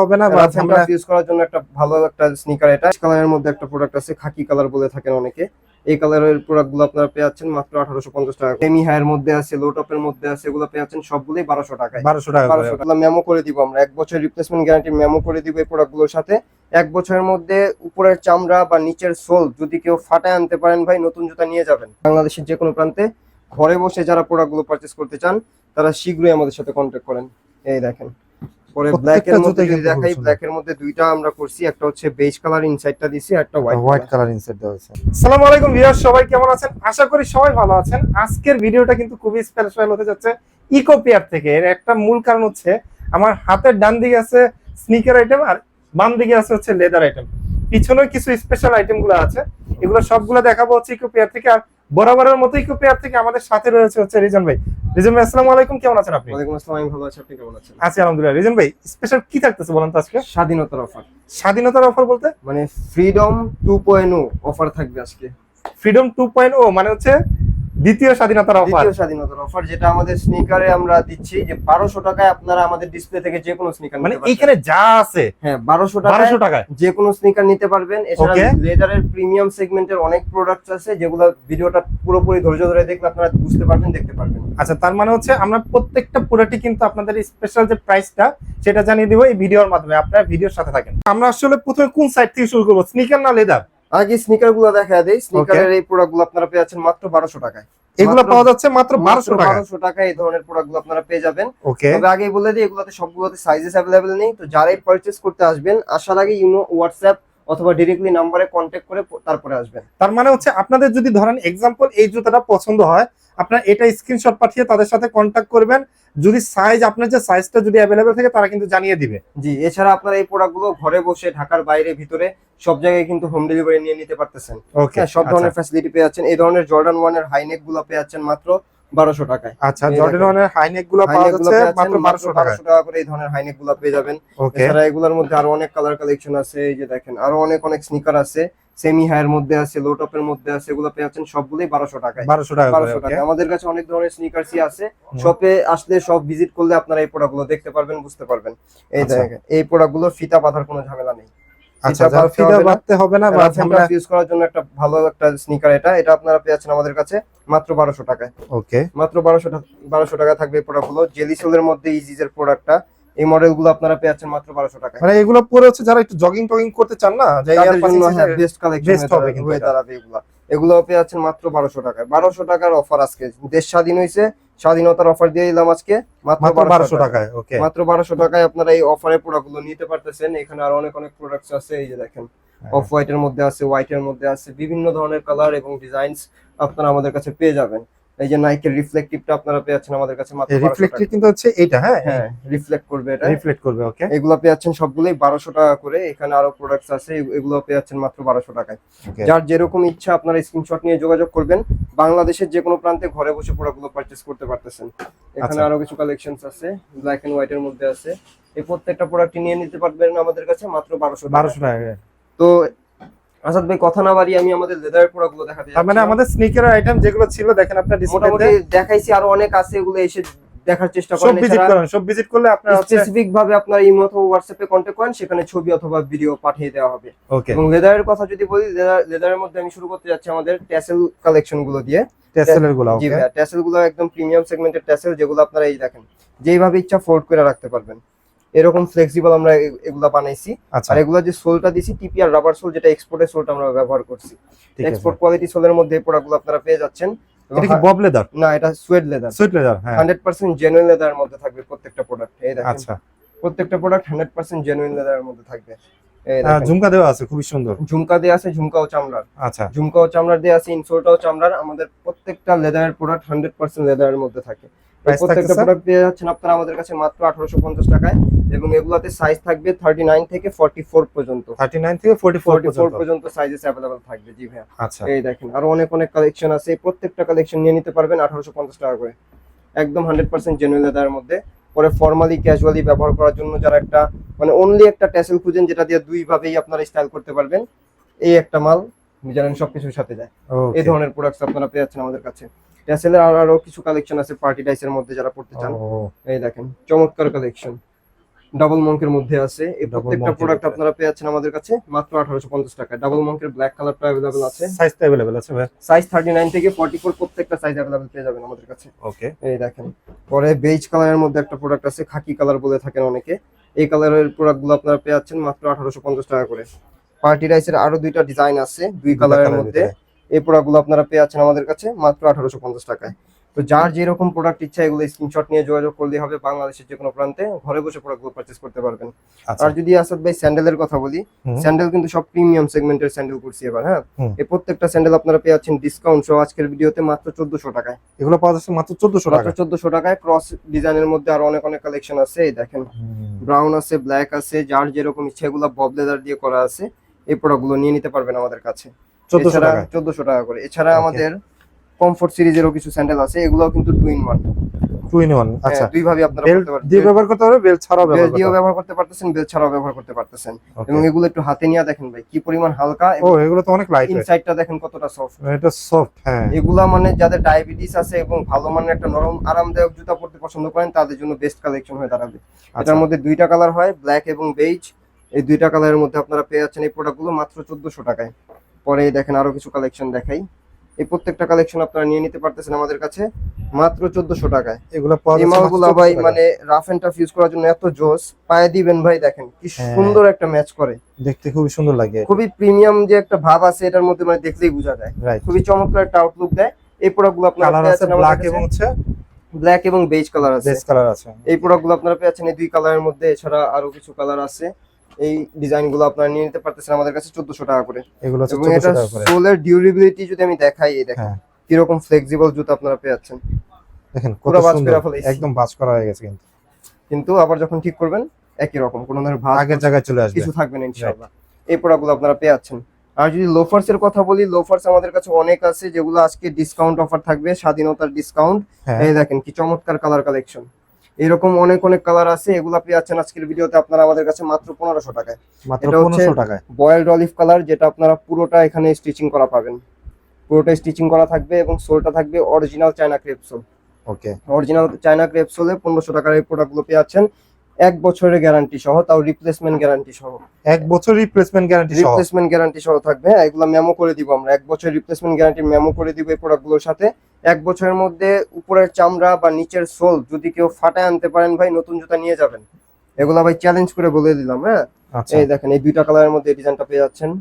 হবে না বা আমরা ইউজ করার জন্য একটা ভালো একটা স্নিকার। এটা কালারের মধ্যে একটা প্রোডাক্ট আছে, খাকি কালার বলে থাকেন অনেকে। এই কালারের প্রোডাক্ট গুলো আপনারা পেয়ে যাচ্ছেন মাত্র 1850 টাকা। সেমি হাইয়ের মধ্যে আছে, লো টপের মধ্যে আছে, এগুলো পেয়ে যাচ্ছেন সবগুলোই 1200 টাকায়। 1200 টাকা করে। 1200 টাকা মেমো করে দিব আমরা, 1 বছর রিপ্লেসমেন্ট গ্যারান্টি মেমো করে দিব এই প্রোডাক্ট গুলোর সাথে। 1 বছরের মধ্যে উপরের চামড়া বা নিচের সোল যদি কেউ ফাটায় আনতে পারেন ভাই, নতুন জুতা নিয়ে যাবেন। বাংলাদেশের যে কোনো প্রান্তে ঘরে বসে যারা প্রোডাক্ট গুলো পারচেজ করতে চান তারা শীঘ্রই আমাদের সাথে কন্ট্যাক্ট করেন। এই দেখেন, পরে ব্ল্যাক এর মধ্যে যদি দেখাই, ব্ল্যাক এর মধ্যে দুইটা আমরা করছি, একটা হচ্ছে বেজ কালার ইনসাইডটা দিছি, একটা হোয়াইট কালার ইনসাইড দেওয়া আছে। আসসালামু আলাইকুম ভিউয়ার্স, সবাই কেমন আছেন? আশা করি সবাই ভালো আছেন। আজকের ভিডিওটা কিন্তু খুবই স্পেশাল হতে যাচ্ছে ইকো পেয়ার থেকে। এর একটা মূল কারণ হচ্ছে আমার হাতের ডান দিকে আছে স্নিকার আইটেম আর বাম দিকে আছে হচ্ছে লেদার আইটেম। পিছনে কিছু স্পেশাল আইটেম গুলো আছে, এগুলো সবগুলো দেখাবো হচ্ছে ইকো পেয়ার থেকে। আর বরাবরের মতো ইকো পেয়ার থেকে আমাদের সাথে রয়েছে হচ্ছে রিজন ভাই। রিজন ভাই আসসালামু আলাইকুম, কেমন আছেন আপনি? ওয়ালাইকুম আসসালাম, আমি ভালো আছি, আপনি কেমন আছেন? আছি আলহামদুলিল্লাহ। রিজন ভাই, স্পেশাল কি থাকতেছে বলেন তো আজকে? স্বাধীনতার অফার। স্বাধীনতার অফার বলতে মানে ফ্রিডম 2.0 অফার থাকবে আজকে। ফ্রিডম 2.0 মানে হচ্ছে দ্বিতীয় স্বাধীনতার অফার। দ্বিতীয় স্বাধীনতার অফার, যেটা আমাদের স্নিকারে আমরা দিচ্ছি যে 1200 টাকায় আপনারা আমাদের ডিসপ্লে থেকে যে কোনো স্নিকার মানে নিতে পারবেন। এইখানে যা আছে হ্যাঁ, 1200 টাকায় যে কোনো স্নিকার নিতে পারবেন। এছাড়া লেদারের প্রিমিয়াম সেগমেন্টের অনেক প্রোডাক্টস আছে যেগুলো ভিডিওটা পুরোপুরি ধৈর্য ধরে দেখলে আপনারা বুঝতে পারবেন, দেখতে পারবেন। আচ্ছা, তার মানে হচ্ছে আমরা প্রত্যেকটা প্রোডাক্টই কিন্তু আপনাদের স্পেশাল যে প্রাইসটা সেটা জানিয়ে দিব এই ভিডিওর মাধ্যমে। আপনারা ভিডিওর সাথে থাকেন। আমরা আসলে প্রথমে কোন সাইড থেকে শুরু করব, স্নিকার না লেদার? আগে স্নিকার গুলো দেখা দেই। স্নিকারের এই প্রোডাক্ট গুলো আপনারা পেয়ে যাচ্ছেন মাত্র 1200 টাকায়। এগুলো পাওয়া যাচ্ছে মাত্র 1200 টাকা। 1200 টাকায় এই ধরনের প্রোডাক্ট গুলো আপনারা পেয়ে যাবেন। ওকে, তবে আগেই বলে দিই, এগুলোতে সবগুলোতে সাইজেস अवेलेबल নেই। তো যারাই পারচেজ করতে আসবেন, আসার আগে ইমো, হোয়াটসঅ্যাপ অথবা ডাইরেক্টলি নম্বরে কন্টাক্ট করে তারপরে আসবেন। তার মানে হচ্ছে আপনাদের যদি ধরেন এক্সাম্পল এই জুতাটা পছন্দ হয়, আপনারা এটা স্ক্রিনশট পাঠিয়ে তাদের সাথে কন্টাক্ট করবেন। যদি সাইজ, আপনার যে সাইজটা যদি अवेलेबल থাকে তারা কিন্তু জানিয়ে দিবে। জি, এছাড়া আপনারা এই প্রোডাক্টগুলো ঘরে বসে ঢাকার বাইরে ভিতরে সব জায়গায় কিন্তু হোম ডেলিভারি নিয়ে নিতে পারতেছেন। ওকে, সব ধরনের ফ্যাসিলিটি পেয়ে যাচ্ছেন। এই ধরনের জর্ডান 1 এর হাইনেক গুলো পেয়ে যাচ্ছেন মাত্র 1200 টাকায়। আচ্ছা, জর্ডান 1 এর হাইনেক গুলো পাওয়া যাচ্ছে মাত্র 1200 টাকা করে। এই ধরনের হাইনেক গুলো পেয়ে যাবেন। ওকে, এছাড়া এগুলোর মধ্যে আরো অনেক কালার কালেকশন আছে। এই যে দেখেন, আরো অনেক অনেক স্নিকার আছে, সেমি হাইয়ের মধ্যে আছে, লো টপের মধ্যে আছে, এগুলো পেয়ে যাচ্ছেন সবগুলোই 1200 টাকায়। 1200 টাকা 1200 টাকা। আমাদের কাছে অনেক ধরনের স্নিকারসই আছে। শপে আসলে সব ভিজিট করলে আপনারা এই প্রোডাক্টগুলো দেখতে পারবেন, বুঝতে পারবেন। এই দেখেন, এই প্রোডাক্টগুলো ফিতা বাঁধার কোনো ঝামেলা নেই। আচ্ছা, ফিতা বাঁধতে হবে না বা আমরা ইউজ করার জন্য একটা ভালো একটা স্নিকার। এটা আপনারা পেয়ে যাচ্ছেন আমাদের কাছে মাত্র 1200 টাকায়। ওকে, মাত্র 1200 টাকা থাকবে এই প্রোডাক্টগুলো। জেলি সোলের মধ্যে ইজিজের প্রোডাক্টটা, এই মডেলগুলো আপনারা পেয়ে যাচ্ছেন মাত্র 1200 টাকায়। মানে এগুলো পরে হচ্ছে যারা একটু জগিং টগিং করতে চান না, যে তাদের জন্য বেস্ট কালেকশন হবে কিন্তু হয়ে দাঁড়াবে এগুলো। এগুলো পেয়ে যাচ্ছেন মাত্র 1200 টাকায়। 1200 টাকার অফার আজকে। দেশ স্বাধীন হয়েছে, স্বাধীনতার অফার দিয়ে দিলাম আজকে মাত্র 1200 টাকায়। ওকে, মাত্র 1200 টাকায় আপনারা এই অফারে প্রোডাক্টগুলো নিতে পারতেছেন। এখানে আরো অনেক অনেক প্রোডাক্টস আছে। এই যে দেখেন, অফ হোয়াইট এর মধ্যে আছে, হোয়াইট এর মধ্যে আছে, বিভিন্ন ধরনের কালার এবং ডিজাইনস আপনারা আমাদের কাছে পেয়ে যাবেন। এই যে নাইকের রিফ্লেক্টিভটা আপনারা পেয়ে যাচ্ছেন আমাদের কাছে মাত্র 1200 টাকা। রিফ্লেক্টিভ কিন্তু হচ্ছে এটা, হ্যাঁ, রিফ্লেক্ট করবে, এটা রিফ্লেক্ট করবে। ওকে, এগুলো পেয়ে যাচ্ছেন সবগুলোই 1200 টাকা করে। এখানে আরো প্রোডাক্টস আছে, এগুলো পেয়ে যাচ্ছেন মাত্র 1200 টাকায়। যার যেরকম ইচ্ছা আপনারা স্ক্রিনশট নিয়ে যোগাযোগ করবেন। বাংলাদেশের যে কোনো প্রান্তে ঘরে বসে প্রোডাক্টগুলো পারচেজ করতে পারতেছেন। এখানে আরো কিছু কালেকশনস আছে, ব্ল্যাক এন্ড হোয়াইট এর মধ্যে আছে। এই প্রত্যেকটা প্রোডাক্ট নিয়ে নিতে পারবেন আমাদের কাছে মাত্র 1200 টাকা। তো আসাদ ভাই, কথা না বাড়িয়ে আমি আমাদের লেদারের প্রোডাক্টগুলো দেখাতে যাচ্ছি। মানে আমাদের স্নিকারের আইটেম যেগুলো ছিল দেখেন আপনারা ডিসপ্লেতে দেখাইছি, আরো অনেক আছে, এগুলো এসে দেখার চেষ্টা করেন। সব ভিজিট করলে আপনারা স্পেসিফিক ভাবে আপনারা ইমো অথবা হোয়াটসঅ্যাপে কন্টাক্ট করেন, সেখানে ছবি অথবা ভিডিও পাঠিয়ে দেওয়া হবে। ওকে, এবং লেদারের কথা যদি বলি, লেদারের মধ্যে আমি শুরু করতে যাচ্ছি আমাদের ট্যাসেল কালেকশন গুলো দিয়ে। ট্যাসেলের গুলো, জি ভাই, ট্যাসেল গুলো একদম প্রিমিয়াম সেগমেন্টের ট্যাসেল, যেগুলো আপনারা এই দেখেন যেইভাবে ইচ্ছা ফোল্ড করে রাখতে পারবেন। এরকম ফ্লেক্সিবল আমরা এগুলা বানাইছি। আর এগুলা যে সোলটা দিছি টিপিআর রাবার সোল, যেটা এক্সপোর্টের সোলটা আমরা ব্যবহার করছি। এক্সপোর্ট কোয়ালিটি সোলের মধ্যে এই প্রোডাক্টগুলো আপনারা পেয়ে যাচ্ছেন। এটা কি বব লেদার? না, এটা সুয়েড লেদার। সুয়েড লেদার, হ্যাঁ, 100% জেনুইন লেদারের মধ্যে থাকবে প্রত্যেকটা প্রোডাক্ট। এই দেখেন, আচ্ছা, প্রত্যেকটা প্রোডাক্ট 100% জেনুইন লেদারের মধ্যে থাকবে। ঝুমকা দেওয়া আছে, খুবই সুন্দর ঝুমকা দেওয়া আছে, ঝুমকাও চামড়ার। আচ্ছা, ঝুমকাও চামড়ার দেওয়া আছে, ইনসোলটাও চামড়ার। আমাদের প্রত্যেকটা লেদারের প্রোডাক্ট 100% লেদারের মধ্যে থাকে। প্রত্যেকটা প্রোডাক্ট পেয়ে যাচ্ছেন আপনারা আমাদের কাছে মাত্র 1850 টাকায়। এবং এগুলাতে সাইজ থাকবে 39 থেকে 44 পর্যন্ত। 39 থেকে 44 পর্যন্ত সাইজেস अवेलेबल থাকবে। জি ভাই, আচ্ছা, এই দেখেন আরো অনেক অনেক কালেকশন আছে। প্রত্যেকটা কালেকশন নিয়ে নিতে পারবেন 1850 টাকা করে, একদম 100% জেনুইন লেদারের মধ্যে। পরে ফর্মালি ক্যাজুয়ালি ব্যবহার করার জন্য যারা একটা মানে অনলি একটা ট্যাসেল খুঁজেন, যেটা দিয়ে দুই ভাবেই আপনারা স্টাইল করতে পারবেন, এই একটা মাল জানেন সবকিছুর সাথে যায়। এই ধরনের প্রোডাক্টস আপনারা পেয়ে যাচ্ছেন আমাদের কাছে। ট্যাসেলের আরো কিছু কালেকশন আছে পার্টি ডাইসের মধ্যে, যারা পড়তে চান। এই দেখেন চমৎকার কালেকশন। ডাবল মঙ্কের মধ্যে আছে। এই Double প্রত্যেকটা monk এর প্রোডাক্ট ভিতরে। আপনারা পেয়ে যাচ্ছেন আমাদের কাছে মাত্র 1850 টাকায়। ডাবল মঙ্কের ব্ল্যাক কালারটা अवेलेबल আছে, সাইজটা अवेलेबल আছে ভাই। সাইজ 39 থেকে 44 প্রত্যেকটা সাইজ अवेलेबल পেয়ে যাবেন আমাদের কাছে। ওকে, এই দেখেন, পরে বেজ কালারের মধ্যে একটা প্রোডাক্ট আছে, খাকি কালার বলে থাকেন অনেকে। এই কালারের প্রোডাক্টগুলো আপনারা পেয়ে যাচ্ছেন মাত্র 1850 টাকা করে। পার্টি রাইসের আরো দুইটা ডিজাইন আছে দুই কালারের মধ্যে। এই প্রোডাক্টগুলো আপনারা পেয়ে যাচ্ছেন আমাদের কাছে মাত্র 1850 টাকায়। তো যার যেরকম প্রোডাক্ট ইচ্ছা এগুলো স্ক্রিনশট নিয়ে যোগাযোগ করলেই হবে, বাংলাদেশের যে কোনো প্রান্তে ঘরে বসে প্রোডাক্টগুলো পারচেজ করতে পারবেন। আচ্ছা। আর যদি আসাদ ভাই স্যান্ডেলের কথা বলি, স্যান্ডেল কিন্তু সব প্রিমিয়াম সেগমেন্টের স্যান্ডেল করছি এবার। হ্যাঁ, এই প্রত্যেকটা স্যান্ডেল আপনারা পেয়ে যাচ্ছেন ডিসকাউন্ট সহ আজকের ভিডিওতে মাত্র 1400 টাকায়। এগুলো পাওয়া যাচ্ছে মাত্র 1400 টাকা। মাত্র 1400 টাকায়। ক্রস ডিজাইনের মধ্যে আরো অনেক অনেক কালেকশন আছে। এই দেখেন, ব্রাউন আছে, ব্ল্যাক আছে, যার যেরকম ইচ্ছা এগুলো বব লেদার দিয়ে করা আছে। এই প্রোডাক্টগুলো নিয়ে নিতে পারবেন আমাদের কাছে 1400 টাকা। 1400 টাকা করে। এছাড়া Okay. আমাদের কমফোর্ট সিরিজেরও কিছু স্যান্ডেল আছে, এগুলোও কিন্তু 2 in 1। 2 in 1। আচ্ছা, দুই ভাবে আপনারা বেল্ট করতে পারবেন। দিয়ে ব্যবহার করতে পারবে, বেল্ট ছাড়াও বেল ব্যবহার করতে দিয়েও পারবে। ব্যবহার করতে পারতেছেন, বেল ছাড়াও ব্যবহার করতে পারতেছেন। Okay. এবং এগুলো একটু হাতে নিয়ে দেখেন ভাই কি পরিমাণ হালকা, ও, এগুলো তো অনেক লাইট ওয়েট। ইনসাইডটা দেখেন কতটা সফট। এটা সফট। হ্যাঁ, এগুলা মানে যাদের ডায়াবেটিস আছে এবং ভালো মানের একটা নরম আরামদায়ক জুতা পরতে পছন্দ করেন তাদের জন্য বেস্ট কালেকশন হয়ে দাঁড়াবে। আচ্ছা। এটার মধ্যে দুইটা কালার হয়, ব্ল্যাক এবং বেজ। এই দুইটা কালারের মধ্যে আপনারা পেয়ে যাচ্ছেন এই প্রোডাক্টগুলো মাত্র 1400 টাকায়। পরে দেখেন আরো কিছু কালেকশন দেখাই। এই প্রত্যেকটা কালেকশন আপনারা নিয়ে নিতে পারতেছেন আমাদের কাছে মাত্র 1400 টাকায়। এগুলো পাওয়া এই যাচ্ছে মাত্র মালগুলো 1400 ভাই টাকা। মানে রাফ এন্ড টাফ ইউজ করার জন্য এত জোস, পায়ে দিবেন ভাই দেখেন কি হ্যাঁ। সুন্দর একটা ম্যাচ করে, দেখতে খুবই সুন্দর লাগে। খুবই প্রিমিয়াম যে একটা ভাব আছে এটার মধ্যে মানে দেখলেই বোঝা যায়। রাইট। খুবই চমৎকার একটা আউটলুক দেয়। এই প্রোডাক্টগুলো আপনারা কালার পেয়ে আছে যাচ্ছেন ব্ল্যাক আমাদের এবং কাছে, হচ্ছে ব্ল্যাক এবং বেজ কালার আছে। বেজ কালার আছে। এই প্রোডাক্টগুলো আপনারা পেয়ে যাচ্ছেন এই দুই কালারের মধ্যে। এছাড়া আরো কিছু কালার আছে। এই ডিজাইনগুলো আপনারা নিয়ে নিতে পারতেছেন আমাদের কাছে 1400 টাকা করে। এগুলো হচ্ছে এবং 1400 এটা টাকা করে। সোলের ডিউরেবিলিটি যদি আমি দেখাই, এই দেখেন হ্যাঁ, কিরকম ফ্লেক্সিবল জুতা আপনারা পেয়ে যাচ্ছেন। দেখেন কত পুরো বাজ সুন্দর, করে ফেলেছি। একদম বাজ করা হয়ে গেছে কিন্তু কিন্তু আবার যখন ঠিক করবেন একই রকম, কোনো ধরনের ভাঁজ আগের জায়গায় চলে আসবে। কিছু থাকবে না ইনশাআল্লাহ। এই প্রোডাক্টগুলো আপনারা পেয়ে যাচ্ছেন। আর যদি লোফার্স এর কথা বলি, লোফার্স আমাদের কাছে অনেক আছে যেগুলো আজকে ডিসকাউন্ট অফার থাকবে, স্বাধীনতার ডিসকাউন্ট। হ্যাঁ, এই দেখেন কি চমৎকার কালার কালেকশন, এরকম অনেক অনেক কালার আছে। এগুলা পেয়ে যাচ্ছেন আজকের ভিডিওতে আপনারা আমাদের কাছে মাত্র 1500 টাকায়। মাত্র এটা হচ্ছে 1500 টাকায়। বয়েলড অলিভ কালার, যেটা আপনারা পুরোটা এখানে স্টিচিং করা পাবেন, পুরোটা স্টিচিং করা থাকবে এবং সোলটা থাকবে অরিজিনাল চায়না ক্রেপ সোল। ওকে, অরিজিনাল চায়না ক্রেপ সোলে 1500 টাকার এই প্রোডাক্টগুলো পেয়ে যাচ্ছেন 1 বছরের গ্যারান্টি সহ, তাও রিপ্লেসমেন্ট গ্যারান্টি সহ। 1 বছর রিপ্লেসমেন্ট গ্যারান্টি সহ। রিপ্লেসমেন্ট গ্যারান্টি সহ থাকবে। হ্যাঁ, এগুলো মেমো করে দিব আমরা, 1 বছর রিপ্লেসমেন্ট গ্যারান্টি মেমো করে দিব এই প্রোডাক্টগুলোর সাথে। 1 বছরের মধ্যে উপরের চামড়া বা নিচের সোল যদি কেউ ফাটায় আনতে পারেন ভাই, নতুন জুতা নিয়ে যাবেন। এগুলা ভাই চ্যালেঞ্জ করে বলে দিলাম। হ্যাঁ, আচ্ছা, এই দেখেন এই দুইটা কালারের মধ্যে ডিজাইনটা পেয়ে যাচ্ছেন।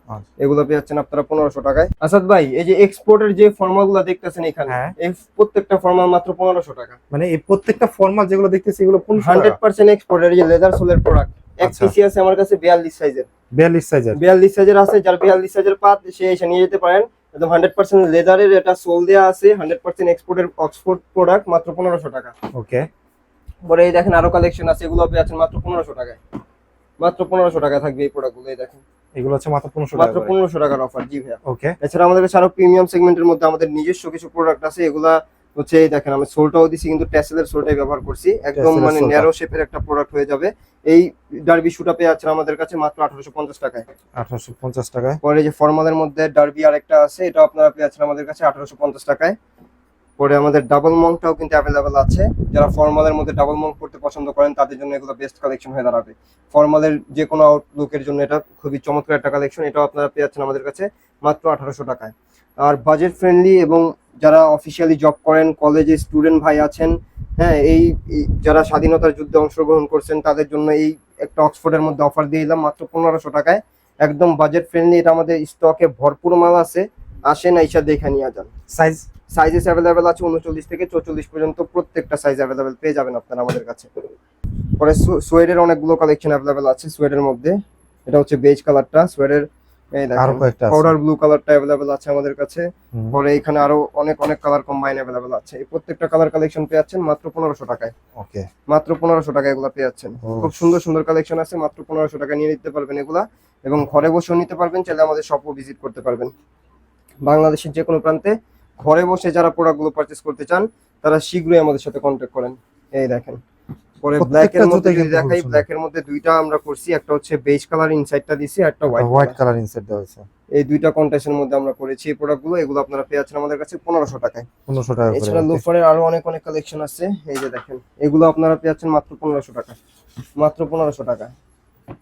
আচ্ছা। এগুলো পেয়ে যাচ্ছেন আপনারা 1500 টাকায়। আসাদ ভাই, এই যে এক্সপোর্টের যে ফর্মালগুলো দেখতেছেন এখানে, হ্যাঁ। এই প্রত্যেকটা ফর্মাল মাত্র 1500 টাকা। মানে এই প্রত্যেকটা ফর্মাল যেগুলো দেখতেছি এগুলো 1500 টাকা। 100% এক্সপোর্টের যে লেদার সোলের প্রোডাক্ট। এক আচ্ছা। পিসি আছে আমার কাছে 42 সাইজের। 42 সাইজের। 42 সাইজের আছে, যার 42 সাইজের পাত সে এসে নিয়ে যেতে পারেন। একদম 100% লেদারের, এটা সোল দেয়া আছে, 100% এক্সপোর্টের অক্সফোর্ড প্রোডাক্ট, মাত্র 1500 টাকা। ওকে, পরে এই দেখেন আরো কালেকশন আছে, এগুলো পেয়ে যাচ্ছেন মাত্র 1500 টাকায়। মাত্র 1500 টাকায় থাকবে এই প্রোডাক্টগুলো। এই দেখেন এগুলো হচ্ছে মাত্র 1500 মাত্র টাকা করে। 1500 টাকার অফার। জি ভাইয়া। ওকে, এছাড়া আমাদের কাছে আরো প্রিমিয়াম সেগমেন্টের মধ্যে আমাদের নিজস্ব কিছু প্রোডাক্ট আছে। এগুলা হচ্ছে এই দেখেন আমি সোলটাও দিছি, কিন্তু ট্যাসেলের সোলটাই ব্যবহার করছি, একদম ট্যাসেলের মানে সোলটা। ন্যারো শেপের একটা প্রোডাক্ট হয়ে যাবে। এই ডার্বি শুটা পেয়ে যাচ্ছেন আমাদের কাছে মাত্র 1850 টাকায়। 1850 টাকায়। পরে যে ফর্মালের মধ্যে ডার্বি আরেকটা আছে, এটা আপনারা পেয়ে যাচ্ছেন আমাদের কাছে 1850 টাকায়। পরে আমাদের ডাবল মঙ্কটাও কিন্তু অ্যাভেলেবেল আছে, যারা ফর্মালের মধ্যে ডাবল মঙ্ক পড়তে পছন্দ করেন তাদের জন্য এগুলো বেস্ট কালেকশন হয়ে দাঁড়াবে। ফর্মালের যে কোনো আউটলুকের জন্য এটা খুবই চমৎকার একটা কালেকশন। এটাও আপনারা পেয়ে যাচ্ছেন আমাদের কাছে মাত্র 1800 টাকায়। আর বাজেট ফ্রেন্ডলি এবং যারা অফিসিয়ালি জব করেন, কলেজে স্টুডেন্ট ভাই আছেন, হ্যাঁ, এই যারা স্বাধীনতার যুদ্ধে অংশগ্রহণ করছেন তাদের জন্য এই একটা অক্সফোর্ডের মধ্যে অফার দিয়ে দিলাম মাত্র 1500 টাকায়, একদম বাজেট ফ্রেন্ডলি। এটা আমাদের স্টকে ভরপুর মাল আছে, আসেন আইসা দেখে নিয়ে যান। সাইজ সাইজেস অ্যাভেলেবেল আছে 39 থেকে 44 পর্যন্ত, প্রত্যেকটা সাইজ অ্যাভেলেবেল পেয়ে যাবেন আপনারা আমাদের কাছে। পরে সোয়েডের অনেকগুলো কালেকশন অ্যাভেলেবেল আছে সোয়েডের মধ্যে। এটা হচ্ছে বেজ কালারটা সোয়েডের, এই আরো দেখেন কয়েকটা আছে। পাউডার ব্লু কালারটা অ্যাভেলেবেল আছে আমাদের কাছে। হুম। পরে এখানে আরো অনেক অনেক কালার কম্বাইন অ্যাভেলেবেল আছে। এই প্রত্যেকটা কালার কালেকশন পেয়ে যাচ্ছেন মাত্র 1500 টাকায়। ওকে, মাত্র 1500 টাকায় এগুলো পেয়ে যাচ্ছেন। ও। খুব সুন্দর সুন্দর কালেকশন আছে, মাত্র 1500 টাকা নিয়ে নিতে পারবেন এগুলা, এবং ঘরে বসেও নিতে পারবেন, চাইলে আমাদের শপও ভিজিট করতে পারবেন। বাংলাদেশের যে কোনো প্রান্তে ঘরে বসে যারা প্রোডাক্টগুলো পারচেজ করতে চান তারা শীঘ্রই আমাদের সাথে কন্ট্যাক্ট করেন। এই দেখেন, পরে ব্ল্যাক এর মধ্যে যদি দেখাই, ব্ল্যাক এর মধ্যে দুইটা আমরা করছি, একটা হচ্ছে বেজ কালার ইনসাইডটা দিছি, আর একটা হোয়াইট কালার ইনসাইড দেওয়া আছে। এই দুইটা কন্টেস্টের মধ্যে আমরা করেছি এই প্রোডাক্টগুলো। এগুলো আপনারা পেয়ে যাচ্ছেন আমাদের কাছে 1500 টাকায়। 1500 টাকা করে। এছাড়া লোফারের আরো অনেক অনেক কালেকশন আছে, এই যে দেখেন এগুলো আপনারা পেয়ে যাচ্ছেন মাত্র 1500 টাকা, মাত্র 1500 টাকা।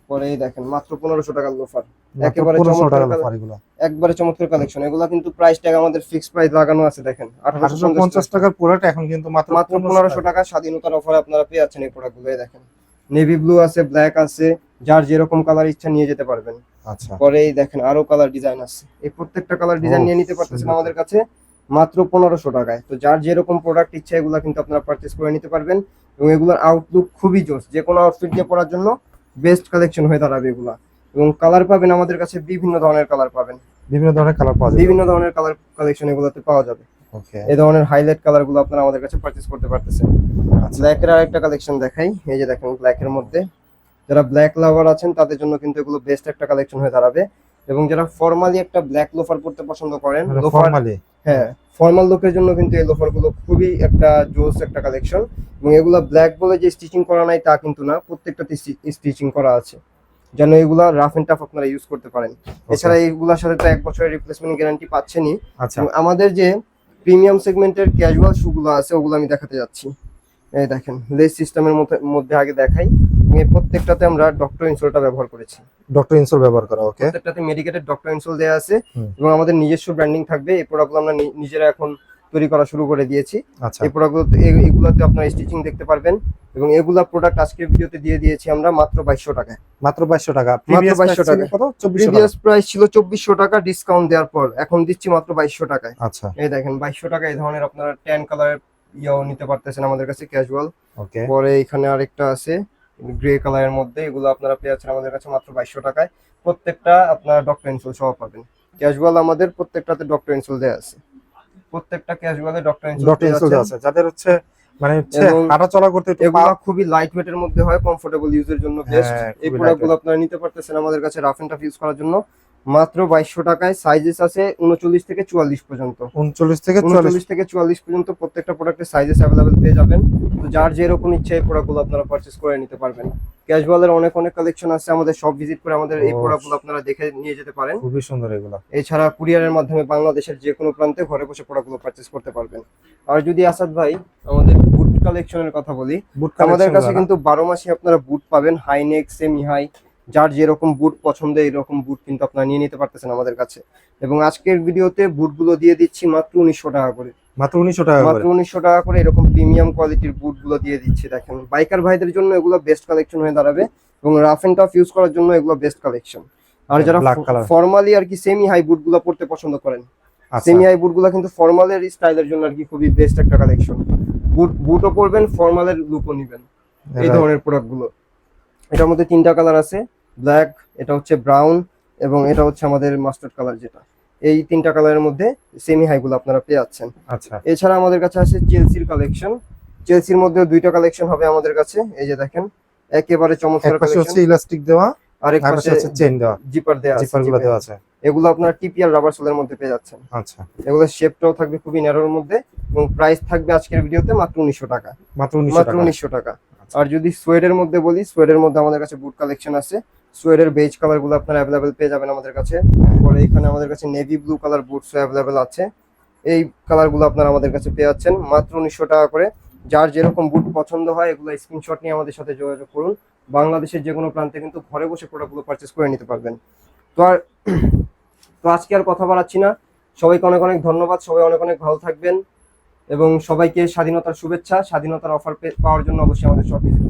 পরে এই দেখেন মাত্র 1500 টাকার লোফার, একেবারে চমৎকার লোফার এগুলো, একবারে চমৎকার কালেকশন। এগুলো কিন্তু প্রাইস ট্যাগ আমাদের ফিক্সড প্রাইস লাগানো আছে, দেখেন 1850 টাকার প্রোডাক্ট এখন কিন্তু মাত্র 1500 টাকা স্বাধীনতার অফারে আপনারা পেয়ে যাচ্ছেন এই প্রোডাক্টগুলো। এই দেখেন নেভি ব্লু আছে, ব্ল্যাক আছে, যার যেরকম কালার ইচ্ছা নিয়ে যেতে পারবেন। আচ্ছা, পরে এই দেখেন আরো কালার ডিজাইন আছে, এই প্রত্যেকটা কালার ডিজাইন নিয়ে নিতে পারতেছেন আমাদের কাছে মাত্র 1500 টাকায়। তো যার যেরকম প্রোডাক্ট ইচ্ছা এগুলো কিন্তু আপনারা পারচেজ করে নিতে পারবেন, এবং এগুলোর আউটলুক খুবই জোস, যে কোনো আউটফিট দিয়ে পরার জন্য বেস্ট কালেকশন হয়ে দাঁড়াবে এগুলা। এবং কালার পাবেন আমাদের কাছে বিভিন্ন ধরনের কালার পাবেন, বিভিন্ন ধরনের কালার পাওয়া যাবে, বিভিন্ন ধরনের কালার কালেকশন এগুলোতে পাওয়া যাবে। ওকে, এই ধরনের হাইলাইট কালার গুলো আপনারা আমাদের কাছে পারচেজ করতে পারতেছেন। ব্ল্যাকের আরেকটা কালেকশন দেখাই, এই যে দেখেন ব্ল্যাকের মধ্যে যারা ব্ল্যাক লাভার আছেন তাদের জন্য কিন্তু এগুলো বেস্ট একটা কালেকশন হয়ে দাঁড়াবে। এবং যারা ফর্মালি একটা ব্ল্যাক লোফার পড়তে পছন্দ করেন, ফর্মালি, হ্যাঁ ফর্মাল লুকের জন্য কিন্তু এই লোফার গুলো খুবই একটা জোস একটা কালেকশন। এবং এগুলো ব্ল্যাক বলে যে স্টিচিং করা নাই তা কিন্তু না, প্রত্যেকটাতে স্টিচিং করা আছে, যেন এগুলা রাফ এন্ড টাফ আপনারা ইউজ করতে পারেন। এছাড়া এইগুলোর সাথে তো 1 বছরের রিপ্লেসমেন্ট গ্যারান্টি পাচ্ছেনই। আচ্ছা, আমাদের যে প্রিমিয়াম সেগমেন্টের ক্যাজুয়াল শুগুলো আছে ওগুলো আমি দেখাতে যাচ্ছি। এই দেখেন লেস সিস্টেমের মধ্যে আগে দেখাই, এই প্রত্যেকটাতে আমরা ডক্টর ইনসোলটা ব্যবহার করেছি, ডক্টর ইনসোল ব্যবহার করা, ওকে, প্রত্যেকটাতে মেডিকেটেড ডক্টর ইনসোল দেয়া আছে। এবং আমাদের নিজস্ব ব্র্যান্ডিং থাকবে। এই প্রোডাক্টগুলো আমরা নিজেরা এখন তৈরি করা শুরু করে দিয়েছি। আচ্ছা, এই প্রোডাক্টগুলো এগুলোতে আপনারা স্টিচিং দেখতে পারবেন। এবং এগুলা প্রোডাক্ট আজকের ভিডিওতে দিয়ে দিয়েছি আমরা মাত্র 2200 টাকায়, মাত্র 2200 টাকা। মাত্র 2200 টাকা। কত? 2400 প্রিভিয়াস প্রাইস ছিল 2400 টাকা, ডিসকাউন্ট দেওয়ার পর এখন দিচ্ছি মাত্র 2200 টাকায়। আচ্ছা, এই দেখেন 2200 টাকা এই ধরনের আপনারা ট্যান কালারের ইয়াও নিতে পারতেছেন আমাদের কাছে ক্যাজুয়াল। ওকে, পরে এখানে আরেকটা আছে গ্রে কালারের মধ্যে, এগুলো আপনারা পেয়ে যাচ্ছেন আমাদের কাছে মাত্র 2200 টাকায়। প্রত্যেকটা আপনারা ডক্টর ইনসোল সহ পাবেন। ক্যাজুয়াল আমাদের প্রত্যেকটাতে ডক্টর ইনসোল দেয়া আছে, প্রত্যেকটা ক্যাজুয়ালে ডক্টর ইনসোল আছে, যাদের হচ্ছে মানে হচ্ছে এবং হাঁটা চলা করতে একটু এগুলো খুবই লাইট ওয়েটের মধ্যে হয়, কমফোর্টেবল ইউজের জন্য বেস্ট। এই প্রোডাক্টগুলো আপনারা নিতে পারতেছেন আমাদের কাছে রাফ এন্ড টাফ ইউজ করার জন্য মাত্র 2200 টাকায়। সাইজেস আছে 39 থেকে 44 পর্যন্ত, 39 থেকে 44 পর্যন্ত প্রত্যেকটা প্রোডাক্টের সাইজেস अवेलेबल পেয়ে যাবেন। তো যার যেরকম ইচ্ছে এই প্রোডাক্টগুলো আপনারা পারচেজ করে নিতে পারবেন। ক্যাজুয়ালের অনেক অনেক কালেকশন আছে, আমাদের সব ভিজিট করে আমাদের এই প্রোডাক্টগুলো আপনারা দেখে নিয়ে যেতে পারেন। খুবই সুন্দর এগুলো। এছাড়া কুরিয়ারের মাধ্যমে বাংলাদেশের যে কোনো প্রান্তে ঘরে বসে প্রোডাক্টগুলো পারচেজ করতে পারবেন। আর যদি আসাদ ভাই আমাদের বুট কালেকশনের কথা বলি, আমাদের কাছে কিন্তু 12 মাসই আপনারা বুট পাবেন, হাই নেক, সেমি হাই, যার যেরকম বুট পছন্দ এরকম বুট কিন্তু আপনারা নিয়ে নিতে পারতেছেন আমাদের কাছে। এবং আজকের ভিডিওতে বুটগুলো দিয়ে দিচ্ছি মাত্র 1900 টাকা করে, মাত্র 1900 টাকা করে, মাত্র 1900 টাকা করে এরকম প্রিমিয়াম কোয়ালিটির বুটগুলো দিয়ে দিচ্ছি। দেখেন বাইকার ভাইদের জন্য এগুলো বেস্ট কালেকশন হয়ে দাঁড়াবে, এবং রাফ এন্ড টাফ ইউজ করার জন্য এগুলো বেস্ট কালেকশন। আর যারা ফর্মালি আর কি সেমি হাই বুটগুলো পড়তে পছন্দ করেন, সেমি হাই বুটগুলো কিন্তু ফর্মালের স্টাইলের জন্য আর কি খুবই বেস্ট একটা কালেকশন। বুটও পরবেন, ফর্মালের লুকও নেবেন, এই ধরনের প্রোডাক্টগুলো। এটার মধ্যে 3টা কালার আছে, ব্ল্যাক, এটা হচ্ছে ব্রাউন, এবং এটা হচ্ছে আমাদের মাস্টার্ড কালার যেটা। এই 3টা কালারের মধ্যে সেমি হাইগুলো আপনারা পেয়ে যাচ্ছেন। আচ্ছা, এছাড়া আমাদের কাছে আছে চেলসির কালেকশন, চেলসির মধ্যে 2টা কালেকশন হবে আমাদের কাছে। এই যে দেখেন একেবারে চমৎকার কালেকশন, হচ্ছে ইলাস্টিক দেওয়া, আরেক পাশে হচ্ছে চেইন দেওয়া, জিপার দেওয়া আছে, জিপারগুলো দেওয়া আছে। এগুলো আপনারা টিপিআর রাবার সোলের মধ্যে পেয়ে যাচ্ছেন। আচ্ছা, এগুলোর শেপটাও থাকবে খুবই ন্যারোর মধ্যে, এবং প্রাইস থাকবে আজকের ভিডিওতে মাত্র 1900 টাকা, মাত্র মাত্র 1900 টাকা। আর যদি সোয়েডের মধ্যে বলি, সোয়েডের মধ্যে আমাদের কাছে বুট কালেকশন আছে, সোয়েডের বেজ কালার গুলো আপনারা অ্যাভেলেবেল পেয়ে যাবেন আমাদের কাছে। পরে এখানে আমাদের কাছে navy blue colour boots available আছে, এই কালার গুলো আপনারা আমাদের কাছে পেয়ে যাচ্ছেন মাত্র 1900 টাকা করে। যার যেরকম বুট পছন্দ হয় এগুলো স্ক্রিনশট নিয়ে আমাদের সাথে যোগাযোগ করুন, বাংলাদেশের যে কোনো প্রান্তে কিন্তু ঘরে বসে প্রোডাক্টগুলো পারচেজ করে নিতে পারবেন। তো আজকে আর কথা বাড়াচ্ছি না, সবাইকে অনেক অনেক ধন্যবাদ, সবাই অনেক অনেক ভালো থাকবেন, এবং সবাইকে স্বাধীনতার শুভেচ্ছা। স্বাধীনতার অফার পাওয়ার জন্য অবশ্যই আমাদের শপ ভিজিট